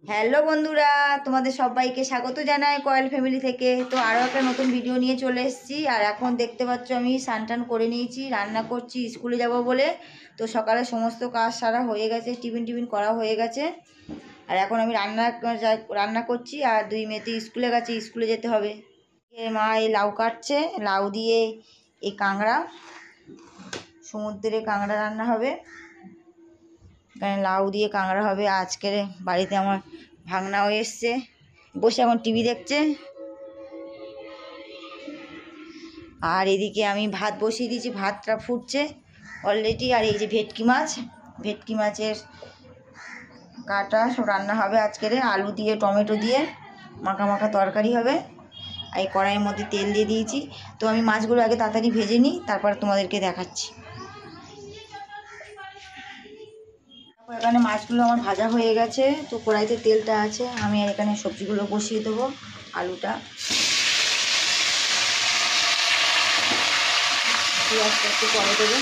Hello বন্ধুরা, তোমাদের সবাইকে স্বাগত জানাই কয়েল ফ্যামিলি থেকে। তো আরও একটা নতুন ভিডিও নিয়ে চলে এসেছি। আর এখন দেখতে পাচ্ছ আমি স্নান টান করে নিয়েছি, রান্না করছি স্কুলে যাব বলে। তো সকালে সমস্ত কাজ সারা হয়ে গেছে, টিফিন করা হয়ে গেছে। আর এখন আমি রান্না করছি। আর দুই মেয়েতে স্কুলে গেছে, স্কুলে যেতে হবে। মা এই লাউ কাটছে, লাউ দিয়ে এই কাঁকড়া, সমুদ্রে কাঁকড়া রান্না হবে। এখানে লাউ দিয়ে কাঁকড়া হবে। আজকের বাড়িতে আমার ভাগনাও এসছে, বসে এখন টিভি দেখছে। আর এদিকে আমি ভাত বসিয়ে দিয়েছি, ভাতটা ফুটছে অলরেডি। আর এই যে ভেটকি মাছের কাটা সব রান্না হবে আজকের। আলু দিয়ে টমেটো দিয়ে মাখা মাখা তরকারি হবে। আর এই কড়াইয়ের মধ্যে তেল দিয়ে দিয়েছি। তো আমি মাছগুলো আগে তাড়াতাড়ি ভেজে নিই, তারপর তোমাদেরকে দেখাচ্ছি। এখানে মাছগুলো আমার ভাজা হয়ে গেছে। তো কড়াইতে তেলটা আছে, আমি আর এখানে সবজিগুলো বসিয়ে দেবো। আলুটা, পেঁয়াজটা একটু পরে দেবো।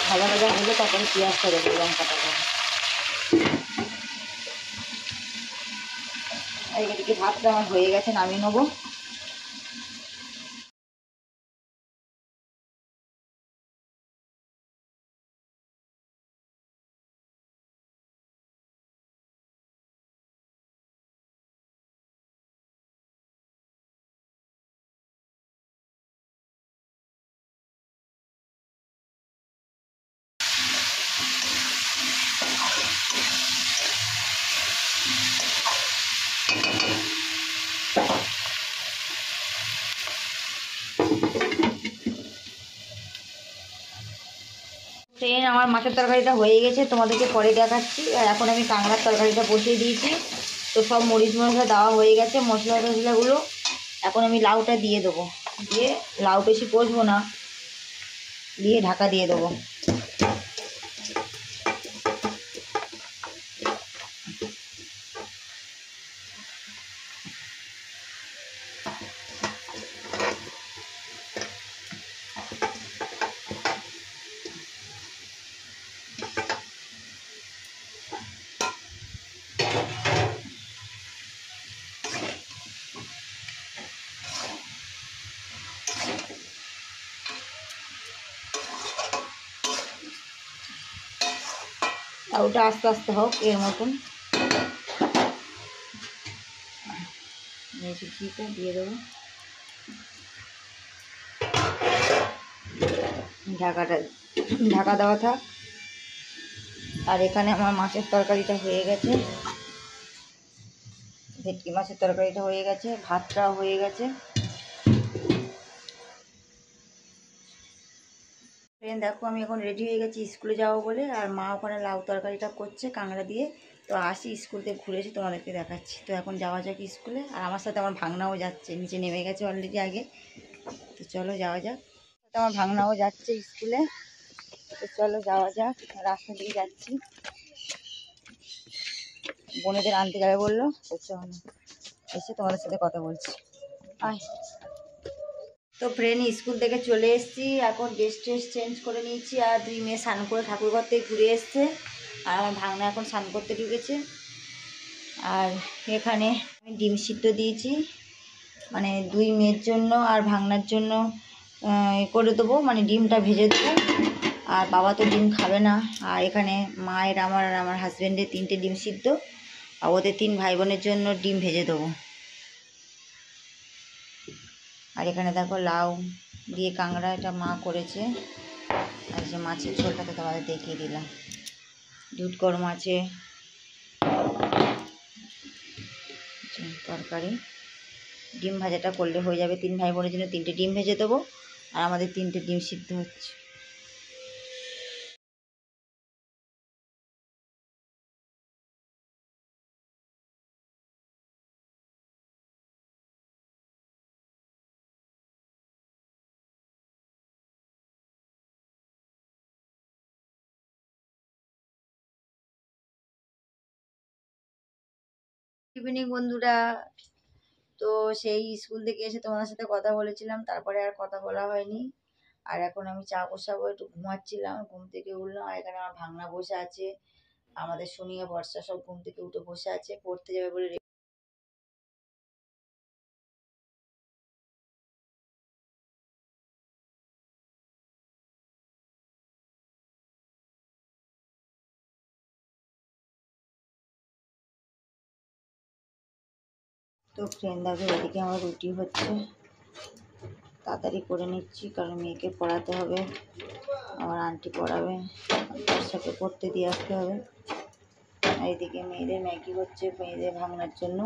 ভাজা হলে তারপরে পেঁয়াজটা দেবো, লঙ্কাটা দেবো। আর এদিকে ভাতটা আমার হয়ে গেছে, নামিয়ে নেবো। ফ্রেন্ড, আমার মাছের তরকারিটা হয়ে গেছে, তোমাদেরকে পরে দেখাচ্ছি। আর এখন আমি কাঁকড়ার তরকারিটা বসিয়ে দিয়েছি। তো সব মরিচ মশলা দেওয়া হয়ে গেছে, মশলা টশলাগুলো। এখন আমি লাউটা দিয়ে দেবো, দিয়ে লাউ বেশি কষবো না, দিয়ে ঢাকা দিয়ে দেবো। লাউটা আস্তে আস্তে হোক, এর মতন ঘিটা দিয়ে দেবো। ঢাকা দেওয়া থাক। আর এখানে আমার মাছের তরকারিটা হয়ে গেছে, ভেটকি মাছের তরকারিটা হয়ে গেছে, ভাতটাও হয়ে গেছে। ফ্রেন্ড দেখো, আমি এখন রেডি হয়ে গেছি স্কুলে যাবো বলে। আর মা ওখানে লাউ তরকারিটা করছে কাঁকড়া দিয়ে। তো আসি, স্কুল থেকে ঘুরে এসে তোমাদেরকে দেখাচ্ছি। তো এখন যাওয়া যাক স্কুলে। আর আমার সাথে আমার ভাগনাও যাচ্ছে, নিচে নেমে গেছে অলরেডি আগে। তো চলো যাওয়া যাক। তো আমার ভাগনাও যাচ্ছে স্কুলে। তো চলো যাওয়া যাক, রাস্তা দিয়ে যাচ্ছি। বোনেদের আনতে যাবে বললো, তো চলো এসে তোমাদের সাথে কথা বলছি। আয়। তো ফ্রেন্ড, স্কুল থেকে চলে এসেছি, এখন ড্রেস চেঞ্জ করে নিয়েছি। আর দুই মেয়ে স্নান করে ঠাকুরঘর থেকে ঘুরে এসছে। আর আমার ভাগনা এখন স্নান করতে ঢুকেছে। আর এখানে আমি ডিম সিদ্ধ দিয়েছি, মানে দুই মেয়ের জন্য আর ভাগনার জন্য করে দেবো, মানে ডিমটা ভেজে দেবো। আর বাবা তো ডিম খাবে না। আর এখানে মায়ের, আমার আর আমার হাজব্যান্ডের 3টে ডিম সিদ্ধ। আর ওদের 3 ভাই বোনের জন্য ডিম ভেজে দেবো। আর এখানে দেখো লাউ দিয়ে কাঁকড়া, এটা মা করেছে। আর যে মাছের ঝোলটা তো তোমাদের দেখিয়ে দিলাম, দুধ গরম আছে, তরকারি। ডিম ভাজাটা করলে হয়ে যাবে। 3 ভাই বোনের জন্য 3টে ডিম ভেজে দেবো। আর আমাদের 3টে ডিম সিদ্ধ হচ্ছে। ইভিনিং বন্ধুরা। তো সেই স্কুল থেকে এসে তোমাদের সাথে কথা বলেছিলাম, তারপরে আর কথা বলা হয়নি। আর এখন আমি চা বসাবো, একটু ঘুমাচ্ছিলাম, ঘুম থেকে উঠলাম। আর এখানে আমার ভাগনা বসে আছে, আমাদের সোনিয়া বর্ষা সব ঘুম থেকে উঠে বসে আছে, পড়তে যাবে বলে। তো ফ্রেন্ড দেখো, এদিকে আমার রুটি হচ্ছে, তাড়াতাড়ি করে নিচ্ছি কারণ মেয়েকে পড়াতে হবে, আমার আন্টি পড়াবে, তার সাথে পড়তে দিয়ে আসতে হবে। আর এদিকে মেয়েদের ম্যাগি হচ্ছে, মেয়েদের ভাঙনার জন্য।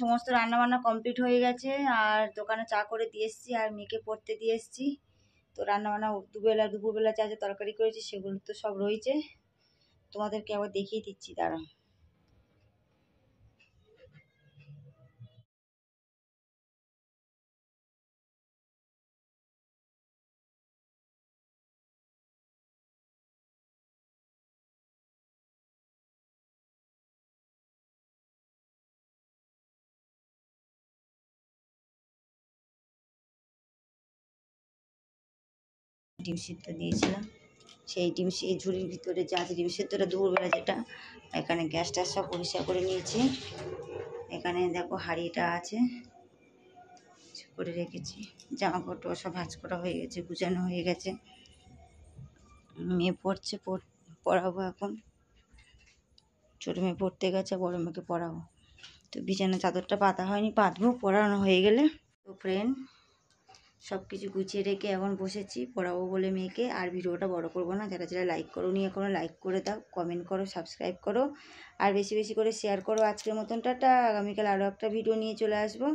সমস্ত রান্না বান্না কমপ্লিট হয়ে গেছে, আর দোকানে চা করে দিয়ে এসেছি, আর মেয়েকে পড়তে দিয়ে এসেছি। তো রান্না বান্না দুপুরবেলা যা যা তরকারি করেছি সেগুলো তো সব রয়েছে, তোমাদেরকে আবার দেখিয়ে দিচ্ছি, দাঁড়াও। ডিম সিদ্ধ দিয়েছিলাম, সেই ডিম এই ঝুড়ির ভিতরে যা আছে ডিম সিদ্ধটা দুপুরবেলা যেটা, এখানে গ্যাসটা সব পরিষ্কার করে নিয়েছি। এখানে দেখো হাঁড়িটা আছে, করে রেখেছি, জামা কাপড় সব ভাঁজ করা হয়ে গেছে, গুছানো হয়ে গেছে। মেয়ে পড়ছে, পড়াবো এখন, ছোটো মেয়ে পড়তে গেছে, বড় মেয়েকে পড়াবো। তো বিছানা চাদরটা পাতা হয়নি, পাতবো পড়ানো হয়ে গেলে। তো ফ্রেন্ড, সব কিছু গুছিয়ে রেখে এখন বসেছি পড়াবো বলে মেয়েকে। আর ভিডিওটা বড় করবো না, যারা যারা লাইক করো নি এখনো লাইক করে দাও, কমেন্ট করো, সাবস্ক্রাইব করো, আর বেশি বেশি করে শেয়ার করো। আজকের মতন টাটা, আগামীকাল আরও একটা ভিডিও নিয়ে চলে আসবো।